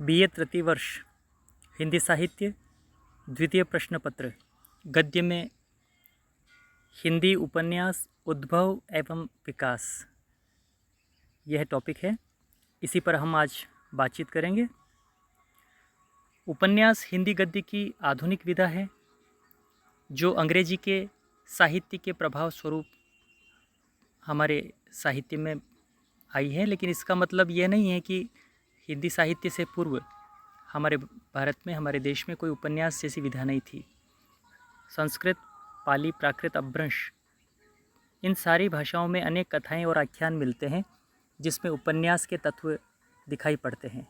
BA तृतीय वर्ष हिंदी साहित्य द्वितीय प्रश्न पत्र गद्य में हिंदी उपन्यास उद्भव एवं विकास, यह टॉपिक है। इसी पर हम आज बातचीत करेंगे। उपन्यास हिंदी गद्य की आधुनिक विधा है जो अंग्रेजी के साहित्य के प्रभाव स्वरूप हमारे साहित्य में आई है, लेकिन इसका मतलब यह नहीं है कि हिंदी साहित्य से पूर्व हमारे भारत में, हमारे देश में कोई उपन्यास जैसी विधा नहीं थी। संस्कृत, पाली, प्राकृत, अपभ्रंश, इन सारी भाषाओं में अनेक कथाएं और आख्यान मिलते हैं जिसमें उपन्यास के तत्व दिखाई पड़ते हैं,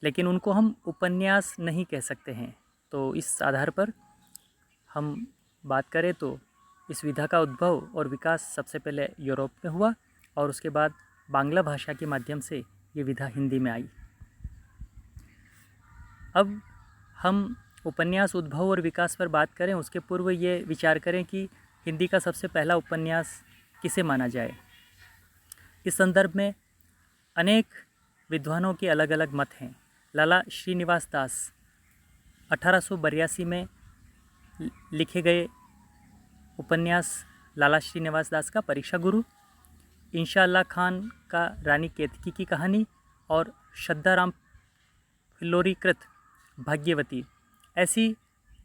लेकिन उनको हम उपन्यास नहीं कह सकते हैं। तो इस आधार पर हम बात करें तो इस विधा का उद्भव और विकास सबसे पहले यूरोप में हुआ और उसके बाद बांग्ला भाषा के माध्यम से ये विधा हिंदी में आई। अब हम उपन्यास उद्भव और विकास पर बात करें, उसके पूर्व ये विचार करें कि हिंदी का सबसे पहला उपन्यास किसे माना जाए। इस संदर्भ में अनेक विद्वानों के अलग अलग मत हैं। लाला श्रीनिवास दास 1882 में लिखे गए उपन्यास लाला श्रीनिवास दास का परीक्षा गुरु, इंशाअल्लाह खान का रानी केतकी की कहानी और श्रद्धाराम फिल्लोरी कृत भाग्यवती, ऐसी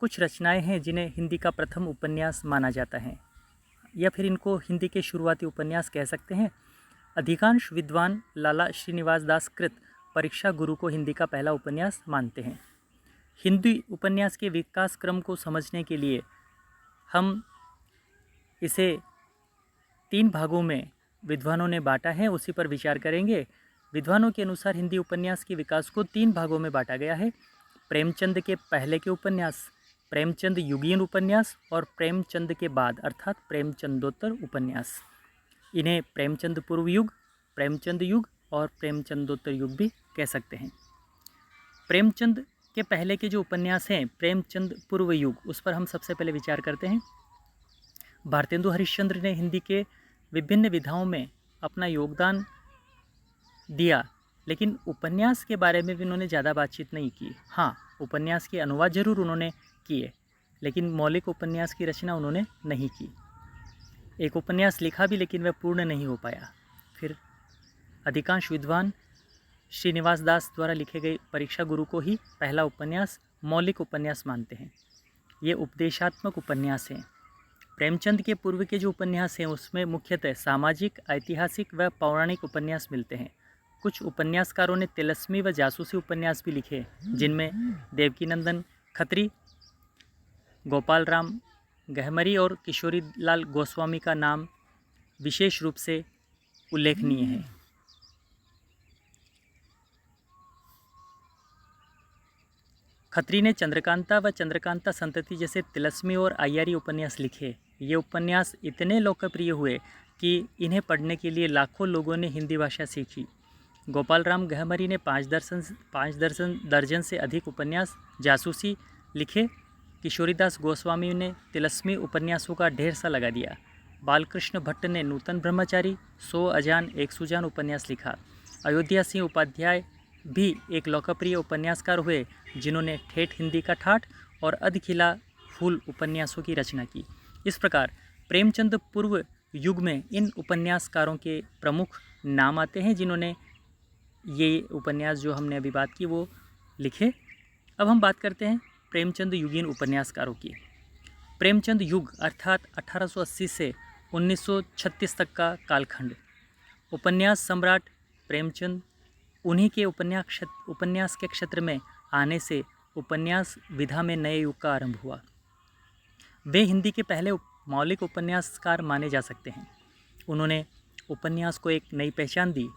कुछ रचनाएं हैं जिन्हें हिंदी का प्रथम उपन्यास माना जाता है, या फिर इनको हिंदी के शुरुआती उपन्यास कह सकते हैं। अधिकांश विद्वान लाला श्रीनिवास दास कृत परीक्षा गुरु को हिंदी का पहला उपन्यास मानते हैं। हिंदी उपन्यास के विकास क्रम को समझने के लिए हम इसे 3 भागों में विद्वानों ने बांटा है, उसी पर विचार करेंगे। विद्वानों के अनुसार हिंदी उपन्यास के विकास को 3 भागों में बांटा गया है। प्रेमचंद के पहले के उपन्यास, प्रेमचंद युगीन उपन्यास और प्रेमचंद के बाद अर्थात प्रेमचंदोत्तर उपन्यास। इन्हें प्रेमचंद पूर्व युग, प्रेमचंद युग और प्रेमचंदोत्तर युग भी कह सकते हैं। प्रेमचंद के पहले के जो उपन्यास हैं, प्रेमचंद पूर्व युग, उस पर हम सबसे पहले विचार करते हैं। भारतेंदु हरिश्चंद्र ने हिंदी के विभिन्न विधाओं में अपना योगदान दिया, लेकिन उपन्यास के बारे में भी उन्होंने ज़्यादा बातचीत नहीं की। हाँ, उपन्यास के अनुवाद जरूर उन्होंने किए, लेकिन मौलिक उपन्यास की रचना उन्होंने नहीं की। एक उपन्यास लिखा भी, लेकिन वह पूर्ण नहीं हो पाया। फिर अधिकांश विद्वान श्रीनिवास दास द्वारा लिखे गए परीक्षा गुरु को ही पहला उपन्यास, मौलिक उपन्यास मानते हैं। ये उपदेशात्मक उपन्यास हैं। प्रेमचंद के पूर्व के जो उपन्यास हैं उसमें मुख्यतः सामाजिक, ऐतिहासिक व पौराणिक उपन्यास मिलते हैं। कुछ उपन्यासकारों ने तिलस्मी व जासूसी उपन्यास भी लिखे, जिनमें देवकीनंदन खत्री, गोपाल राम गहमरी और किशोरीलाल गोस्वामी का नाम विशेष रूप से उल्लेखनीय है। खत्री ने चंद्रकांता व चंद्रकांता संतति जैसे तिलस्मी और अय्यारी उपन्यास लिखे। ये उपन्यास इतने लोकप्रिय हुए कि इन्हें पढ़ने के लिए लाखों लोगों ने हिंदी भाषा सीखी। गोपाल राम गहमरी ने 5 दर्जन से अधिक उपन्यास जासूसी लिखे। किशोरीदास गोस्वामी ने तिलस्मी उपन्यासों का ढेर सा लगा दिया। बालकृष्ण भट्ट ने नूतन ब्रह्मचारी, 100 अजान एक सुजान उपन्यास लिखा। अयोध्या सिंह उपाध्याय भी एक लोकप्रिय उपन्यासकार हुए, जिन्होंने ठेठ हिंदी का ठाठ और अधखिला फूल उपन्यासों की रचना की। इस प्रकार प्रेमचंद पूर्व युग में इन उपन्यासकारों के प्रमुख नाम आते हैं, जिन्होंने ये उपन्यास जो हमने अभी बात की वो लिखे। अब हम बात करते हैं प्रेमचंद युगीन उपन्यासकारों की। प्रेमचंद युग अर्थात 1880 से 1936 तक का कालखंड। उपन्यास सम्राट प्रेमचंद, उन्हीं के उपन्यास के क्षेत्र में आने से उपन्यास विधा में नए युग का आरंभ हुआ। वे हिंदी के पहले मौलिक उपन्यासकार माने जा सकते हैं। उन्होंने उपन्यास को एक नई पहचान दी।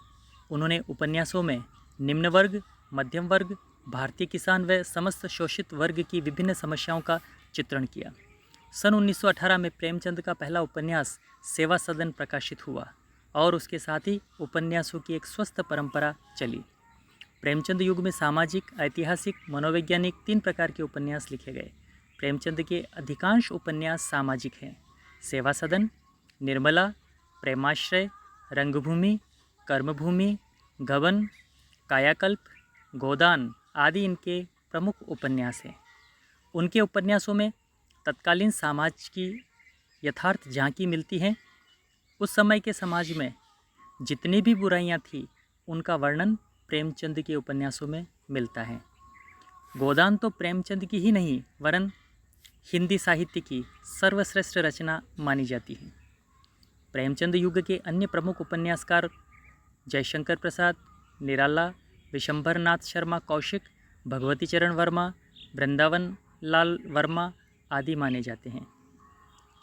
उन्होंने उपन्यासों में निम्न वर्ग, मध्यम वर्ग, भारतीय किसान व समस्त शोषित वर्ग की विभिन्न समस्याओं का चित्रण किया। सन 1918 में प्रेमचंद का पहला उपन्यास सेवा सदन प्रकाशित हुआ और उसके साथ ही उपन्यासों की एक स्वस्थ परंपरा चली। प्रेमचंद युग में सामाजिक, ऐतिहासिक, मनोवैज्ञानिक 3 प्रकार के उपन्यास लिखे गए। प्रेमचंद के अधिकांश उपन्यास सामाजिक हैं। सेवा सदन, निर्मला, प्रेमाश्रय, रंगभूमि, कर्मभूमि, गबन, कायाकल्प, गोदान आदि इनके प्रमुख उपन्यास हैं। उनके उपन्यासों में तत्कालीन समाज की यथार्थ झांकी मिलती है। उस समय के समाज में जितनी भी बुराइयां थी उनका वर्णन प्रेमचंद के उपन्यासों में मिलता है। गोदान तो प्रेमचंद की ही नहीं वरन हिंदी साहित्य की सर्वश्रेष्ठ रचना मानी जाती है। प्रेमचंद युग के अन्य प्रमुख उपन्यासकार जयशंकर प्रसाद, निराला, विशंभरनाथ शर्मा कौशिक, भगवती चरण वर्मा, वृंदावन लाल वर्मा आदि माने जाते हैं।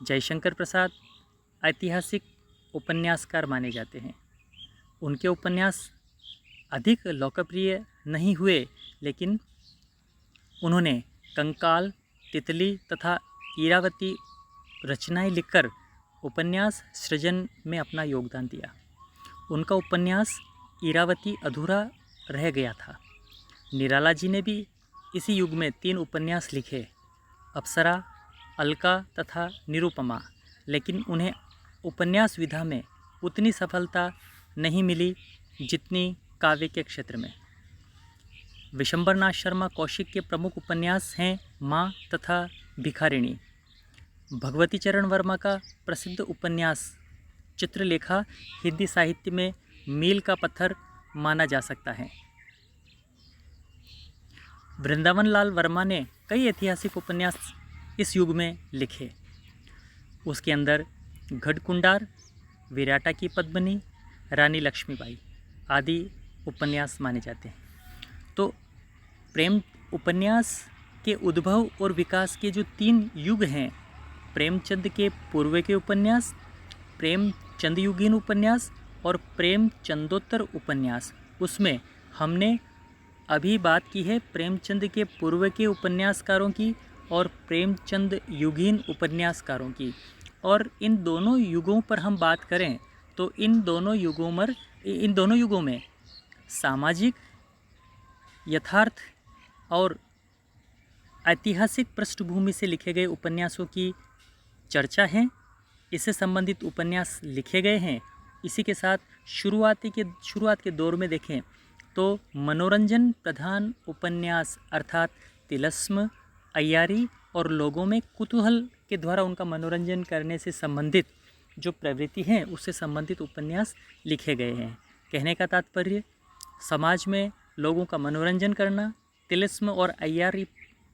जयशंकर प्रसाद ऐतिहासिक उपन्यासकार माने जाते हैं। उनके उपन्यास अधिक लोकप्रिय नहीं हुए, लेकिन उन्होंने कंकाल, तितली तथा इरावती रचनाएं लिखकर उपन्यास सृजन में अपना योगदान दिया। उनका उपन्यास इरावती अधूरा रह गया था। निराला जी ने भी इसी युग में 3 उपन्यास लिखे, अप्सरा, अलका तथा निरुपमा, लेकिन उन्हें उपन्यास विधा में उतनी सफलता नहीं मिली जितनी काव्य के क्षेत्र में। विशंभरनाथ शर्मा कौशिक के प्रमुख उपन्यास हैं माँ तथा भिखारिणी। भगवती चरण वर्मा का प्रसिद्ध उपन्यास चित्रलेखा हिंदी साहित्य में मील का पत्थर माना जा सकता है। वृंदावन लाल वर्मा ने कई ऐतिहासिक उपन्यास इस युग में लिखे। उसके अंदर गढ़कुंडार, विराटा की पद्मिनी, रानी लक्ष्मीबाई आदि उपन्यास माने जाते हैं। तो प्रेम उपन्यास के उद्भव और विकास के जो 3 युग हैं, प्रेमचंद के पूर्व के उपन्यास, प्रेमचंद युगीन उपन्यास और प्रेमचंदोत्तर उपन्यास, उसमें हमने अभी बात की है प्रेमचंद के पूर्व के उपन्यासकारों की और प्रेमचंद युगीन उपन्यासकारों की। और इन दोनों युगों पर हम बात करें तो इन दोनों युगों में सामाजिक यथार्थ और ऐतिहासिक पृष्ठभूमि से लिखे गए उपन्यासों की चर्चा है। इससे संबंधित उपन्यास लिखे गए हैं। इसी के साथ शुरुआत के दौर में देखें तो मनोरंजन प्रधान उपन्यास अर्थात तिलस्म, अय्यारी और लोगों में कुतूहल के द्वारा उनका मनोरंजन करने से संबंधित जो प्रवृत्ति है उससे संबंधित उपन्यास लिखे गए हैं। कहने का तात्पर्य समाज में लोगों का मनोरंजन करना, तिलिस्म और अय्यारी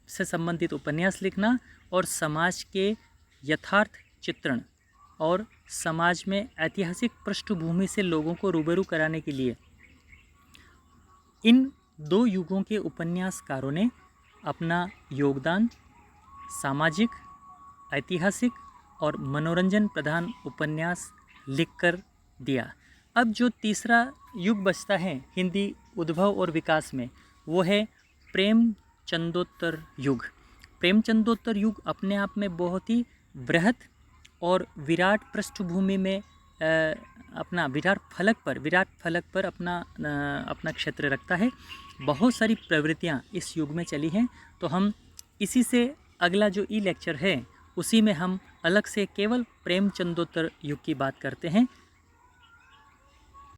से संबंधित उपन्यास लिखना और समाज के यथार्थ चित्रण और समाज में ऐतिहासिक पृष्ठभूमि से लोगों को रूबरू कराने के लिए इन 2 युगों के उपन्यासकारों ने अपना योगदान सामाजिक, ऐतिहासिक और मनोरंजन प्रधान उपन्यास लिखकर दिया। अब जो तीसरा युग बचता है हिंदी उद्भव और विकास में, वो है प्रेमचंदोत्तर युग। प्रेमचंदोत्तर युग अपने आप में बहुत ही बृहत और विराट पृष्ठभूमि में अपना विराट फलक पर अपना क्षेत्र रखता है। बहुत सारी प्रवृत्तियाँ इस युग में चली हैं। तो हम इसी से अगला जो लेक्चर है उसी में हम अलग से केवल प्रेमचंदोत्तर युग की बात करते हैं।